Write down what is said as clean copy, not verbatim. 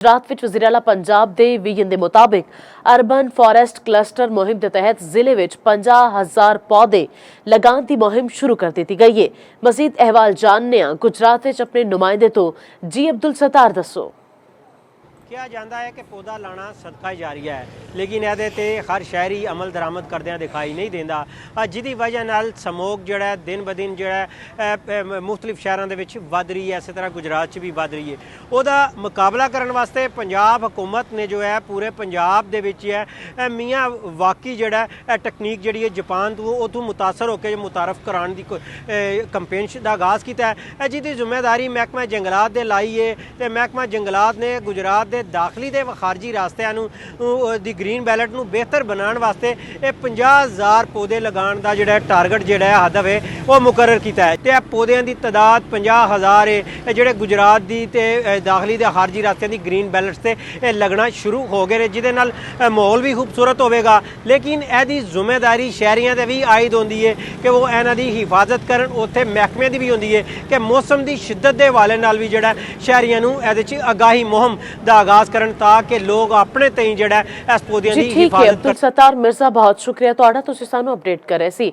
गुजरात विच वज़ीर आला पंजाब दे विजन दे मुताबिक अर्बन फॉरेस्ट क्लस्टर मुहिम के तहत जिले विच 50,000 पौधे लगाने की मुहिम शुरू कर दी गई है। मजीद अहवाल जानने गुजरात विच अपने नुमाइंदे तो जी अब्दुल सत्तार दसो। ਕਿਹਾ ਜਾਂਦਾ ਹੈ ਕਿ ਪੌਦਾ ਲਾਣਾ ਸਦਕਾ ਜਾਰੀਆ ਹੈ, ਲੇਕਿਨ ਇਹਦੇ ਤੇ ਹਰ ਸ਼ਹਿਰੀ ਅਮਲ ਦਰਾਮਦ ਕਰਦਿਆਂ ਦਿਖਾਈ ਨਹੀਂ ਦਿੰਦਾ, ਜਿਹਦੀ ਵਜ੍ਹਾ ਨਾਲ ਸਮੋਗ ਜਿਹੜਾ ਦਿਨ ਬ ਦਿਨ ਜਿਹੜਾ ਮੁxtਲਿਫ ਸ਼ਹਿਰਾਂ ਦੇ ਵਿੱਚ ਵੱਧ ਰਹੀ ਹੈ, ਇਸੇ ਤਰ੍ਹਾਂ ਗੁਜਰਾਤ 'ਚ ਵੀ ਵੱਧ ਰਹੀ ਹੈ। ਉਹਦਾ ਮੁਕਾਬਲਾ ਕਰਨ ਵਾਸਤੇ ਪੰਜਾਬ ਹਕੂਮਤ ਨੇ ਜੋ ਹੈ ਪੂਰੇ ਪੰਜਾਬ ਦੇ ਵਿੱਚ ਹੈ ਮੀਆਂ ਵਾਕੀ ਜਿਹੜਾ ਟੈਕਨੀਕ ਜਿਹੜੀ ਹੈ ਜਾਪਾਨ ਤੋਂ ਉਥੋਂ ਮੁਤਾਸਰ ਹੋ ਕੇ ਮੁਤਾਰਫ ਕਰਾਉਣ ਦੀ ਕੰਪੇਨ ਦਾ ਆਗਾਜ਼ ਕੀਤਾ ਹੈ, ਜਿਹਦੀ ਜ਼ਿੰਮੇਵਾਰੀ ਮਹਿਕਮਾ ਜੰਗਲਾਤ ਦੇ ਲਾਈ ਹੈ। ਤੇ ਮਹਿਕਮਾ ਜੰਗਲਾਤ ਨੇ ਗੁਜਰਾਤ ਦੇ दाखिली दे खारजी रास्तियां दी ग्रीन बैलेट नूं बेहतर बनाने वास्ते ये 50,000 पौधे लगाने का जिहड़ा टारगेट जिहड़ा हदफ है वो मुकर्रर किया है। तो पौधों की तादाद 50,000 है जिहड़े गुजरात की ते दाखिली दे खारजी रास्तियां दी ग्रीन बैलेट से लगना शुरू हो गए, जिहदे नाल माहौल भी खूबसूरत होगा। लेकिन इहदी जिम्मेदारी शहरियों ते भी आयद होंदी है कि वो इन्हां दी हिफाजत करन। उत्थे महकमे दी भी होंदी है कि मौसम की शिद्दत के हवाले नाल भी जिहड़ा शहरियों नूं इहदे च आगाही मुहिम दा आगाज करन ताकि लोग अपने तई जिहड़ा इस पौधों की हिफाजत। अब्दुल सत्तार मिर्जा बहुत शुक्रिया तुहाडा, तुसीं सानूं अपडेट कर रहे सी।